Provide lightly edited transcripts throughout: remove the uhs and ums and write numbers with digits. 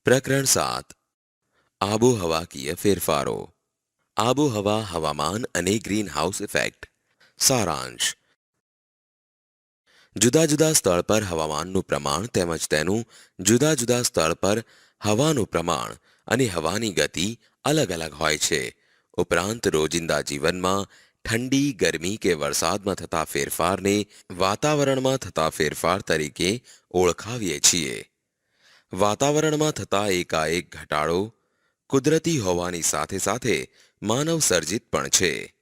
प्रकरण 7 आबोहवाकीय फेरफारो आबोहवा हवामान અને ગ્રીન હાઉસ ઇફેક્ટ સારાંશ જુદા જુદા સ્થળ પર હવામાનનું પ્રમાણ તેમજ તેનું જુદા જુદા સ્થળ પર હવાનું પ્રમાણ અને હવાની ગતિ અલગ અલગ હોય છે. ઉપરાંત રોજિંદા જીવનમાં ઠંડી ગરમી કે વરસાદમાં થતા ફેરફારને વાતાવરણમાં થતા ફેરફાર તરીકે ઓળખાવીએ છીએ. વાતાવરણમાં થતા એકાએક ઘટાડો કુદરતી હોવાની સાથે સાથે માનવ સર્જિત પણ છે.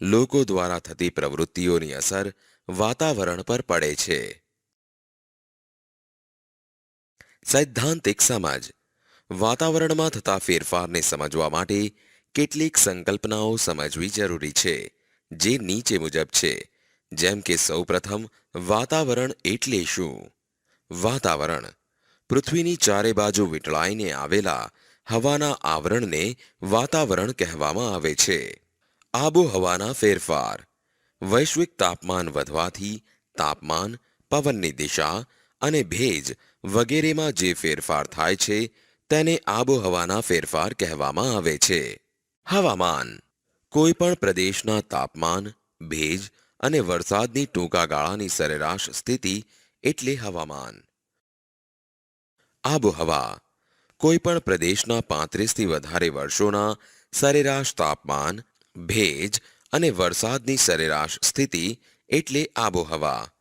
લોકો દ્વારા થતી પ્રવૃત્તિઓની અસર વાતાવરણ પર પડે છે. સૈદ્ધાંતિક સમજ વાતાવરણમાં થતા ફેરફારને સમજવા માટે કેટલીક સંકલ્પનાઓ સમજવી જરૂરી છે, જે નીચે મુજબ છે. જેમ કે સૌપ્રથમ વાતાવરણ એટલે શું? વાતાવરણ પૃથ્વીની ચારે બાજુ વીંટળાઈને આવેલા હવાના આવરણને વાતાવરણ કહેવામાં આવે છે. આબોહવાના ફેરફાર વૈશ્વિક તાપમાન વધવાથી તાપમાન, પવનની દિશા અને ભેજ વગેરેમાં જે ફેરફાર થાય છે તેને આબોહવાના ફેરફાર કહેવામાં આવે છે. હવામાન કોઈ પણ પ્રદેશના તાપમાન, ભેજ અને વરસાદની ટૂંકા ગાળાની સરેરાશ સ્થિતિ એટલે હવામાન. આબોહવા કોઈ પણ પ્રદેશના 35થી વધારે વર્ષોના સરેરાશ તાપમાન, ભેજ અને વરસાદની સરેરાશ સ્થિતિ એટલે આબોહવા.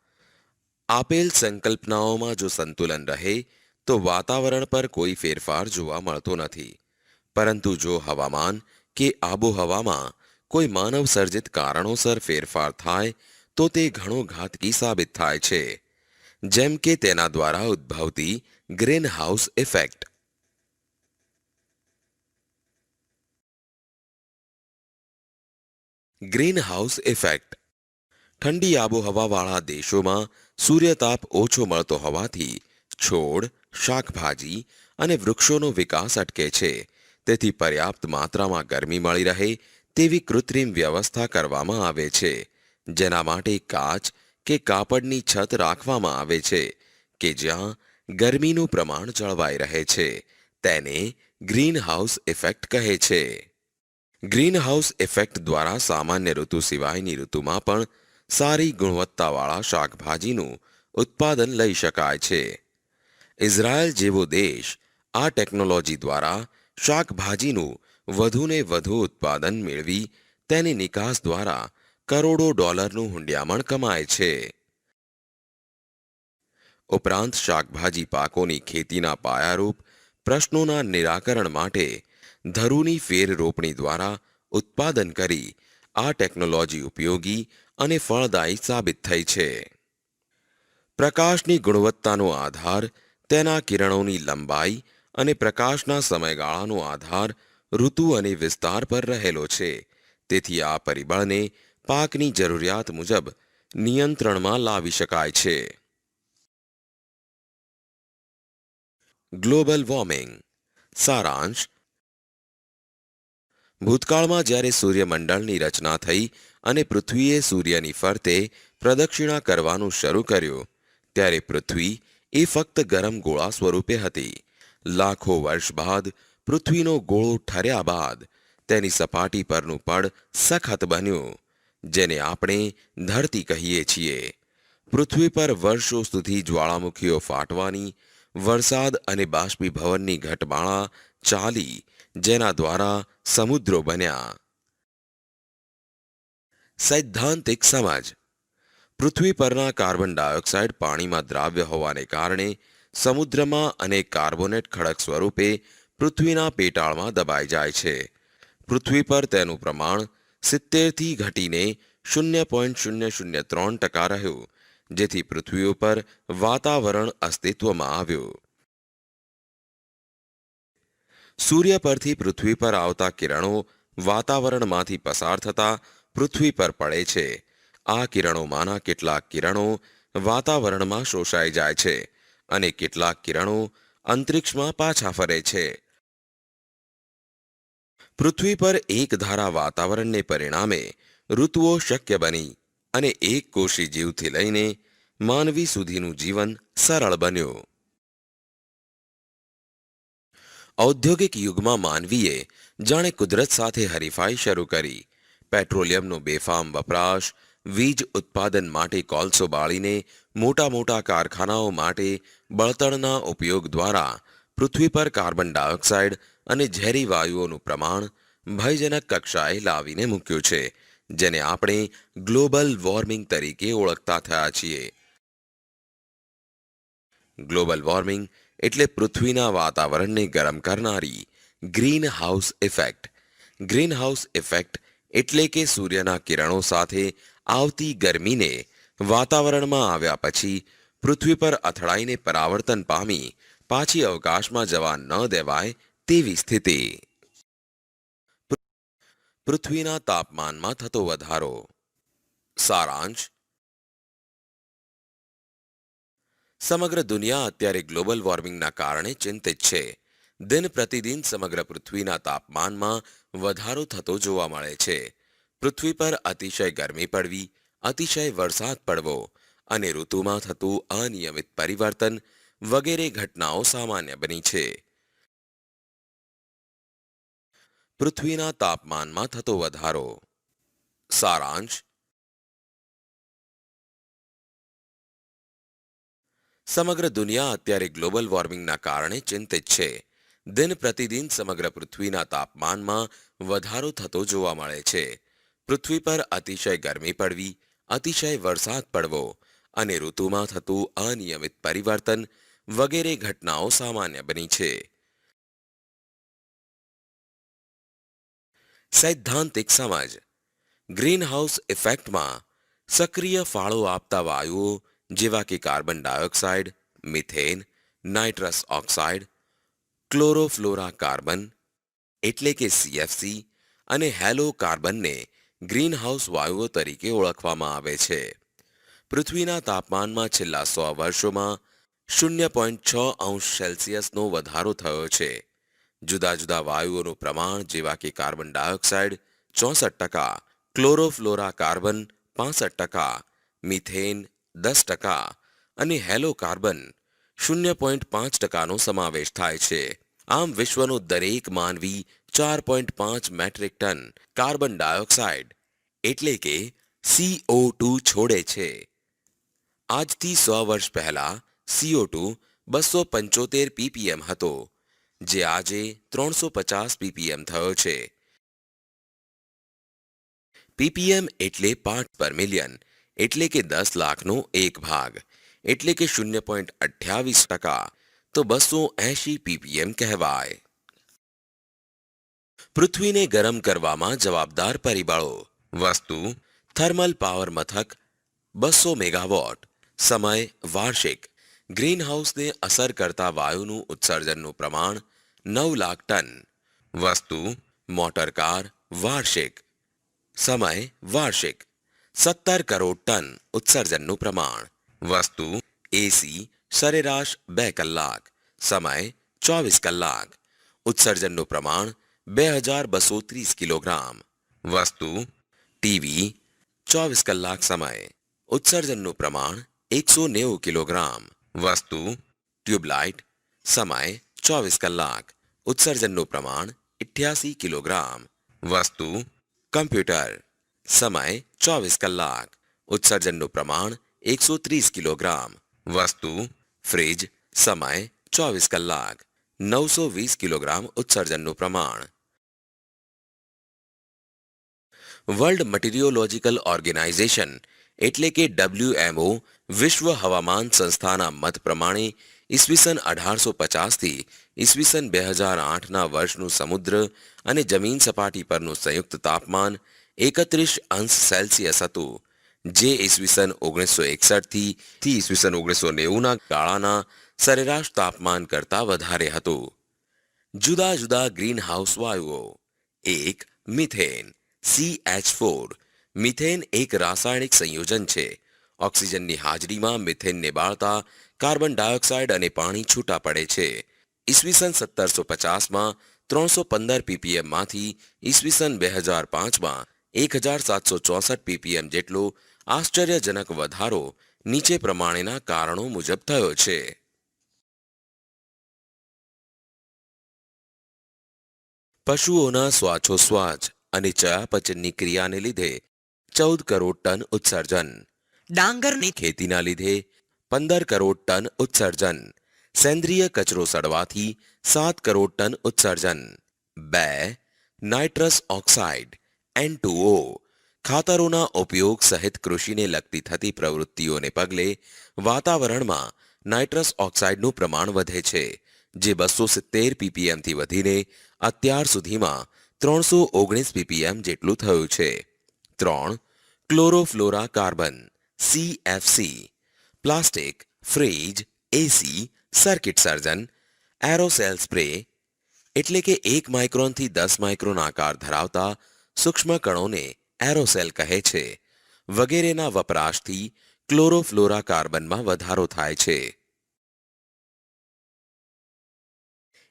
આપેલ સંકલ્પનાઓમાં જો સંતુલન રહે તો વાતાવરણ પર કોઈ ફેરફાર જોવા મળતો નથી. પરંતુ જો હવામાન કે આબોહવામાં કોઈ માનવ સર્જિત કારણોસર ફેરફાર થાય તો તે ઘણો ઘાતકી સાબિત થાય છે. જેમ કે તેના દ્વારા ઉદ્ભવતી greenhouse effect. Greenhouse effect ઠંડી આબોહવાવાળા દેશોમાં સૂર્યતાપ ઓછો મળતો હોવાથી છોડ, શાકભાજી અને વૃક્ષોનો વિકાસ અટકે છે. તેથી પર્યાપ્ત માત્રામાં ગરમી મળી રહે તેવી કૃત્રિમ વ્યવસ્થા કરવામાં આવે છે, જેના માટે કાચ કે કાપડની છત રાખવામાં આવે છે કે જ્યાં ગરમીનું પ્રમાણ જળવાઈ રહે છે. તેને ગ્રીન હાઉસ ઇફેક્ટ કહે છે. ગ્રીન હાઉસ ઇફેક્ટ દ્વારા સામાન્ય ઋતુ સિવાયની ઋતુમાં પણ સારી ગુણવત્તાવાળા શાકભાજીનું ઉત્પાદન લઈ શકાય છે. ઇઝરાયલ જેવો દેશ આ ટેકનોલોજી દ્વારા શાકભાજીનું વધુને વધુ ઉત્પાદન મેળવી તેની નિકાસ દ્વારા કરોડો ડોલરનું હુંડિયામણ કમાય છે. ઉપરાંત શાકભાજી પાકોની ખેતીના પાયારૂપ પ્રશ્નોના નિરાકરણ માટે ધરુની ફેર રોપણી દ્વારા ઉત્પાદન કરી આ ટેકનોલોજી ઉપયોગી અને ફળદાયી સાબિત થઈ છે. પ્રકાશની ગુણવત્તાનો આધાર તેના કિરણોની લંબાઈ અને પ્રકાશના સમયગાળાનો આધાર ઋતુ અને વિસ્તાર પર રહેલો છે. તેથી આ પરિબળને પાકની જરૂરિયાત મુજબ નિયંત્રણમાં લાવી શકાય છે. ગ્લોબલ વોર્મિંગ સારાંશ ભૂતકાળમાં જ્યારે સૂર્યમંડળની રચના થઈ અને પૃથ્વીએ સૂર્યની ફરતે પ્રદક્ષિણા કરવાનું શરૂ કર્યું ત્યારે પૃથ્વી એ ફક્ત ગરમ ગોળા સ્વરૂપે હતી. લાખો વર્ષ બાદ પૃથ્વીનો ગોળો ઠર્યા બાદ તેની સપાટી પરનું પડ સખત બન્યું, જેને આપણે ધરતી કહીએ છીએ. પૃથ્વી પર વર્ષો સુધી જ્વાળામુખીઓ ફાટવાની, વરસાદ અને બાષ્પીભવનની ઘટમાળા ચાલી, જેના દ્વારા સમુદ્રો બન્યા. સૈદ્ધાંતિક સમજ પૃથ્વી પરના કાર્બન ડાયોક્સાઇડ પાણીમાં દ્રાવ્ય હોવાને કારણે સમુદ્રમાં અને કાર્બોનેટ ખડક સ્વરૂપે પૃથ્વીના પેટાળમાં દબાઈ જાય છે. પૃથ્વી પર તેનું પ્રમાણ 70થી ઘટીને 0.003% રહ્યું, જેથી પૃથ્વી ઉપર વાતાવરણ અસ્તિત્વમાં આવ્યું. સૂર્ય પરથી પૃથ્વી પર આવતા કિરણો વાતાવરણમાંથી પસાર થતા પૃથ્વી પર પડે છે. આ કિરણોમાંના કેટલાક કિરણો વાતાવરણમાં શોષાઈ જાય છે અને કેટલાક કિરણો અંતરિક્ષમાં પાછા ફરે છે. પૃથ્વી પર એકધારા વાતાવરણને પરિણામે ઋતુઓ શક્ય બની અને એક કોષી જીવથી લઈને માનવી સુધીનું જીવન સરળ બન્યું. ઔદ્યોગિક યુગમાં માનવીએ જાણે કુદરત સાથે હરીફાઈ શરૂ કરી. પેટ્રોલિયમનો બેફામ વપરાશ, વીજ ઉત્પાદન માટે કોલસો બાળીને મોટા મોટા કારખાનાઓ માટે બળતણના ઉપયોગ દ્વારા પૃથ્વી પર કાર્બન ડાયોક્સાઇડ અને ઝેરી વાયુઓનું પ્રમાણ ભયજનક કક્ષાએ લાવીને મૂક્યું છે, જેને આપણે ગ્લોબલ વોર્મિંગ તરીકે ઓળખતા થયા છીએ. ગ્લોબલ વોર્મિંગ એટલે પૃથ્વીના વાતાવરણને ગરમ કરનારી green house effect. Greenhouse effect એટલે કે સૂર્યના કિરણો સાથે આવતી ગરમીને વાતાવરણમાં આવ્યા પછી પૃથ્વી પર અથડાઈને પરાવર્તન પામી પાછી અવકાશમાં જવા ન દેવાય તેવી સ્થિતિ. પૃથ્વીના તાપમાનમાં થતો વધારો. સારાંશ: સમગ્ર દુનિયા અત્યારે ગ્લોબલ વોર્મિંગના કારણે ચિંતિત છે. દિન પ્રતિદિન સમગ્ર પૃથ્વીના તાપમાનમાં વધારો થતો જોવા મળે છે. પૃથ્વી પર અતિશય ગરમી પડવી, અતિશય વરસાદ પડવો અને ઋતુમાં થતું અનિયમિત પરિવર્તન વગેરે ઘટનાઓ સામાન્ય બની છે. પૃથ્વીના તાપમાનમાં થતો વધારો. સારાંશ: સમગ્ર દુનિયા અત્યારે ગ્લોબલ વોર્મિંગના કારણે ચિંતિત છે. દિન પ્રતિદિન સમગ્ર પૃથ્વીના તાપમાનમાં વધારો થતો જોવા મળે છે. પૃથ્વી પર અતિશય ગરમી પડવી, અતિશય વરસાદ પડવો અને ઋતુમાં થતું અનિયમિત પરિવર્તન વગેરે ઘટનાઓ સામાન્ય બની છે. સૈદ્ધાંતિક સમજ. ગ્રીનહાઉસ ઇફેક્ટમાં સક્રિય ફાળો આપતા વાયુઓ જેવા કે carbon dioxide, methane, nitrous oxide, chlorofluorocarbon એટલે કે CFC અને હેલો કાર્બનને ગ્રીનહાઉસ વાયુઓ તરીકે ઓળખવામાં આવે છે. પૃથ્વીના તાપમાનમાં છેલ્લા 100 વર્ષોમાં 0.6°C વધારો થયો છે. જુદા જુદા વાયુઓનું પ્રમાણ જેવા કે કાર્બન ડાયોક્સાઇડ 64%, ક્લોરોફ્લોરા કાર્બન 65%, મિથેન 10% અને હેલો કાર્બન 0.5%નો સમાવેશ થાય છે. આમ વિશ્વનો દરેક માનવી 4.5 મેટ્રિક ટન કાર્બન ડાયોક્સાઇડ એટલે કે CO2 છોડે છે. આજથી 100 વર્ષ પહેલા CO2 275 ppm હતો, જે આજે 350 ppm થયો છે. ppm એટલે પાર્ટ પર મિલિયન, એટલે કે 10 લાખનો એક ભાગ, એટલે કે 0.28%, તો 280 ppm કહેવાય. પૃથ્વીને ગરમ કરવામાં જવાબદાર પરિબળો. વસ્તુ: થર્મલ પાવર મથક 200 મેગાવોટ. સમય: વાર્ષિક. ગ્રીનહાઉસને અસર કરતા વાયુનું ઉત્સર્જનનું પ્રમાણ 9 લાખ ટન. વસ્તુ: મોટર કાર. વાર્ષિક. સમય: વાર્ષિક. 17 કરોડ ટન ઉત્સર્જનનું પ્રમાણ. વસ્તુ: એસી સરેરાશ 2 કલાક. સમય: 24 કલાક. ઉત્સર્જનનું પ્રમાણ 2230 કિલોગ્રામ. વસ્તુ: ટીવી 24 કલાક. સમય: ઉત્સર્જનનું પ્રમાણ 190 કિલોગ્રામ. વસ્તુ: ટ્યુબલાઇટ. સમય: 24 કલાક. ઉત્સર્જનનું પ્રમાણ 88 કિલોગ્રામ. વસ્તુ: કમ્પ્યુટર. સમય: 24 કલાક. ઉત્સર્જનનું પ્રમાણ 130 કિલોગ્રામ. વસ્તુ: ફ્રિજ. સમય: 24 કલાક. 920 કિલોગ્રામ ઉત્સર્જનનું પ્રમાણ. વર્લ્ડ મટીરિયોલોજીકલ ઓર્ગેનાઇઝેશન એટલે કે WMO વિશ્વ હવામાન સંસ્થાના મત પ્રમાણે ઈસવીસન 1850 થી ઈસવીસન 2008ના વર્ષનું સમુદ્ર અને જમીન સપાટી પરનું સંયુક્ત તાપમાન 31°C હતું, જે ઈસવીસન 1961 થી ઈસવીસન 1990ના ગાળાના સરેરાશ તાપમાન કરતાં વધારે હતું. જુદા જુદા ગ્રીનહાઉસ વાયુઓ. 1. Methane CH4. મિથેન એક રાસાયણિક સંયોજન છે. ઓક્સિજનની હાજરીમાં મિથેનને બાળતા કાર્બન ડાયોક્સાઇડ અને પાણી છૂટા પડે છે. ઈસવીસન 1750માં 315 ppm માંથી ઈસવીસન 2005માં 1764 ppm જેટલો આશ્ચર્યજનક વધારો નીચે પ્રમાણેના કારણો મુજબ થયો છે. પશુઓના શ્વાસોશ્વાસ અને ચયાપચયની ક્રિયાને લીધે 14 કરોડ ટન ઉત્સર્જન, ડાંગરની ખેતીના લીધે 15 કરોડ ટન ઉત્સર્જન, સેન્દ્રિય કચરો સડવાથી 7 કરોડ ટન ઉત્સર્જન. 2. નાઇટ્રસ ઓક્સાઇડ N2O ખાતરોના ઉપયોગ સહિત કૃષિને લગતી થતી પ્રવૃત્તિઓને પગલે વાતાવરણમાં નાઇટ્રસ ઓક્સાઇડનું પ્રમાણ વધે છે, જે 270 ppmથી વધીને અત્યાર સુધીમાં 319 ppm જેટલું થયું છે. 3. ક્લોરોફ્લોરા કાર્બન CFC પ્લાસ્ટિક, ફ્રીજ, એસી, સર્કિટ સર્જન, એરોસેલ સ્પ્રે એટલે કે 1 માઇક્રોનથી 10 માઇક્રોન આકાર ધરાવતા સૂક્ષ્મ કણોને એરોસેલ કહે છે, વગેરેના વપરાશથી ક્લોરોફ્લોરા કાર્બનમાં વધારો થાય છે.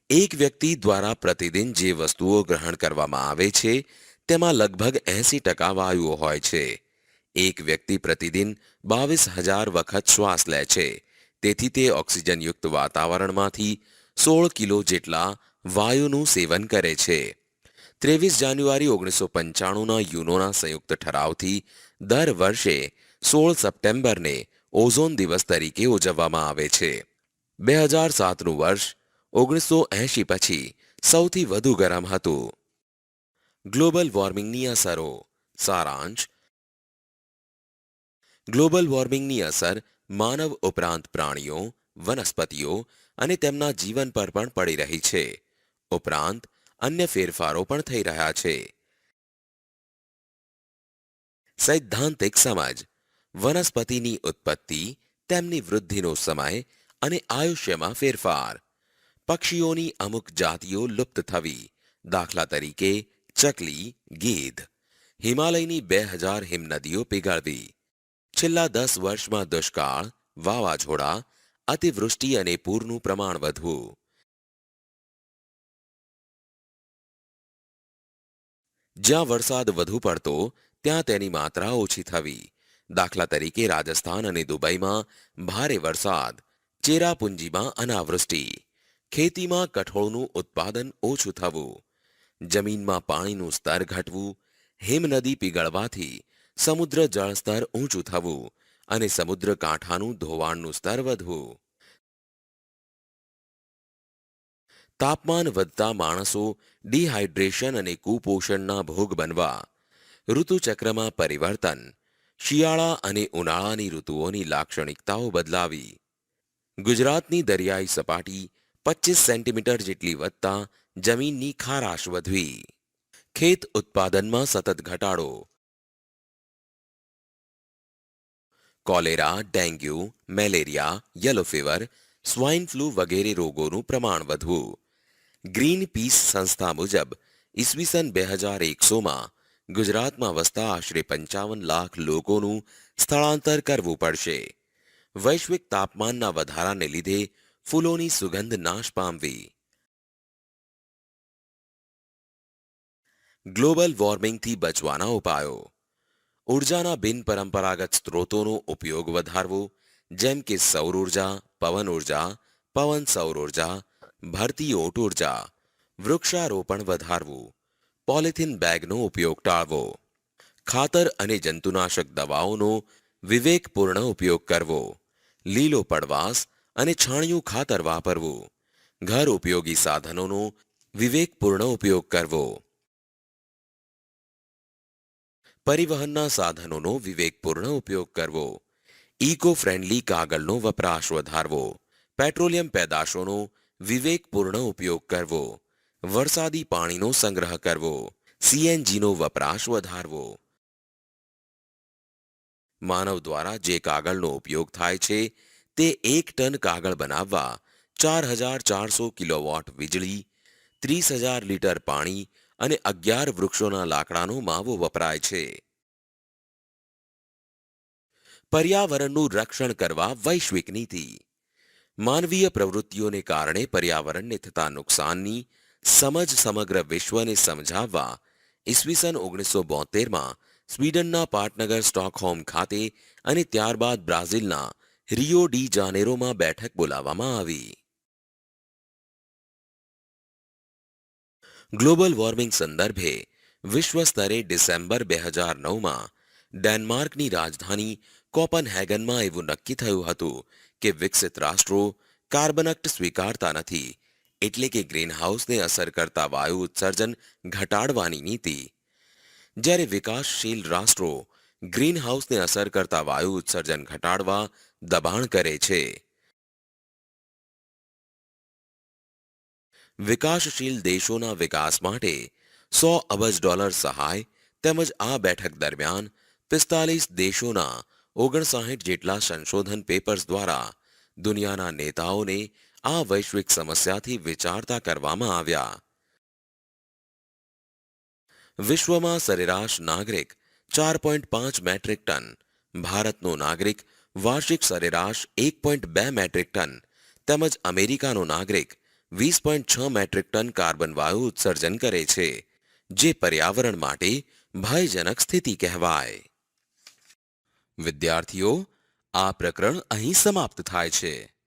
એક વ્યક્તિ દ્વારા પ્રતિદિન જે વસ્તુઓ ગ્રહણ કરવામાં આવે છે તેમાં લગભગ 80% વાયુઓ હોય છે. એક વ્યક્તિ પ્રતિદિન 22,000 વખત શ્વાસ લે છે, તેથી તે ઓક્સિજનયુક્ત વાતાવરણમાંથી 16 કિલો જેટલા વાયુનું સેવન કરે છે. 23 જાન્યુઆરી 1995ના યુનોના સંયુક્ત ઠરાવથી દર વર્ષે 16 સપ્ટેમ્બરને ઓઝોન દિવસ તરીકે ઉજવવામાં આવે છે. 2007નું વર્ષ 1980 પછી સૌથી વધુ ગરમ હતું. ગ્લોબલ વોર્મિંગની અસરો. સારાંશ. ગ્લોબલ વોર્મિંગની અસર માનવ ઉપરાંત પ્રાણીઓ, વનસ્પતિઓ અને તેમના જીવન પર પણ પડી રહી છે. ઉપરાંત અન્ય ફેરફારો પણ થઈ રહ્યા છે. સૈદ્ધાંતિક સમજ. વનસ્પતિની ઉત્પત્તિ, તેમની વૃદ્ધિનો સમય અને આયુષ્યમાં ફેરફાર. પક્ષીઓની અમુક જાતિઓ લુપ્ત થવી, દાખલા તરીકે ચકલી, ગીધ. હિમાલયની 2000 હિમનદીઓ પીગળવી. છેલ્લા 10 વર્ષમાં દુષ્કાળ, વાવાઝોડા, અતિવૃષ્ટિ અને પૂરનું પ્રમાણ વધવું. જ્યાં વરસાદ વધુ પડતો ત્યાં તેની માત્રા ઓછી થવી, દાખલા તરીકે રાજસ્થાન અને દુબઈમાં ભારે વરસાદ, ચેરાપુંજીમાં અનાવૃષ્ટિ. ખેતીમાં કઠોળનું ઉત્પાદન ઓછું થવું, જમીનમાં પાણીનું સ્તર ઘટવું, હિમનદી પીગળવાથી સમુદ્ર જળસ્તર ઊંચું થવું અને સમુદ્ર કાંઠાનું ધોવાણનું સ્તર વધવું. તાપમાન વધતા માણસો ડિહાઇડ્રેશન અને કુપોષણના ભોગ બનવા. ઋતુચક્રમાં પરિવર્તન. શિયાળા અને ઉનાળાની ઋતુઓની લાક્ષણિકતાઓ બદલાવી. ગુજરાતની દરિયાઈ સપાટી 25 સેન્ટીમીટર જેટલી વધતા જમીનની ખારાશ વધવી. ખેત ઉત્પાદનમાં સતત ઘટાડો. Cholera, dengue, malaria, yellow fever, swine flu વગેરે રોગોનું પ્રમાણ વધવું. ગ્રીન પીસ સંસ્થા મુજબ ઈસવીસન 2100માં ગુજરાતમાં વસતા આશરે 55 લાખ લોકોનું સ્થળાંતર કરવું પડશે. વૈશ્વિક તાપમાનના વધારાને લીધે ફૂલોની સુગંધ નાશ પામવી. ગ્લોબલ વોર્મિંગથી બચવાના ઉપાયો. ઉર્જાના બિનપરંપરાગત સ્ત્રોતોનો ઉપયોગ વધારવો, જેમ કે સૌર ઉર્જા, પવન ઉર્જા, પવન સૌર ઉર્જા, ભરતી ઓટ ઉર્જા. વૃક્ષારોપણ વધારવું. પોલિથીન બેગનો ઉપયોગ ટાળવો. ખાતર અને જંતુનાશક દવાઓનો વિવેકપૂર્ણ ઉપયોગ કરવો. લીલો પડવાશ અને છાણિયું ખાતર વાપરવું. ઘર ઉપયોગી સાધનોનો વિવેકપૂર્ણ ઉપયોગ કરવો. પરિવહનના સાધનોનો વિવેકપૂર્ણ ઉપયોગ કરવો. ઇકો ફ્રેન્ડલી કાગળનો વપરાશ વધારવો. પેટ્રોલિયમ પેદાશોનો વિવેકપૂર્ણ ઉપયોગ કરવો. વરસાદી પાણીનો સંગ્રહ કરવો. સીએનજીનો વપરાશ વધારવો. માનવ દ્વારા જે કાગળનો ઉપયોગ થાય છે તે 1 ટન કાગળ બનાવવા 4400 કિલોવોટ વીજળી, 30,000 લીટર પાણી અને 11 વૃક્ષોના લાકડાનો માવો વપરાય છે. પર્યાવરણનું રક્ષણ કરવા વૈશ્વિક નીતિ. માનવીય પ્રવૃત્તિઓને કારણે પર્યાવરણને થતા નુકસાનની સમજ સમગ્ર વિશ્વને સમજાવવા ઈસવીસન 1972માં સ્વીડનના પાટનગર સ્ટોકહોમ ખાતે અને ત્યારબાદ બ્રાઝિલના રિયો ડી જાનેરોમાં બેઠક બોલાવવામાં આવી. ગ્લોબલ વોર્મિંગ સંદર્ભે વિશ્વ સ્તરે ડિસેમ્બર 2009માં ડેનમાર્કની રાજધાની કોપનહેગનમાં એવું નક્કી થયું હતું કે વિકસિત રાષ્ટ્રો કાર્બનક્ટ સ્વીકારતા નથી, એટલે કે ગ્રીનહાઉસને અસર કરતા વાયુ ઉત્સર્જન ઘટાડવાની નીતિ. જ્યારે વિકાસશીલ રાષ્ટ્રો ગ્રીનહાઉસને અસર કરતા વાયુ ઉત્સર્જન ઘટાડવા દબાણ કરે છે. વિકાસશીલ દેશોના વિકાસ માટે $100 અબજ સહાય તેમજ આ બેઠક દરમિયાન 45 દેશોના 59 જેટલા સંશોધન પેપર્સ દ્વારા દુનિયાના નેતાઓને આ વૈશ્વિક સમસ્યાથી વિચારતા કરવામાં આવ્યા. વિશ્વમાં સરેરાશ નાગરિક 4.5 મેટ્રિક ટન, ભારતનો નાગરિક વાર્ષિક સરેરાશ 1.2 મેટ્રિક ટન તેમજ અમેરિકાનો નાગરિક 20.6 મેટ્રિક ટન કાર્બન વાયુ ઉત્સર્જન કરે છે, જે પર્યાવરણ માટે ભયજનક સ્થિતિ કહેવાય. વિદ્યાર્થીઓ, આ પ્રકરણ અહીં સમાપ્ત થાય છે.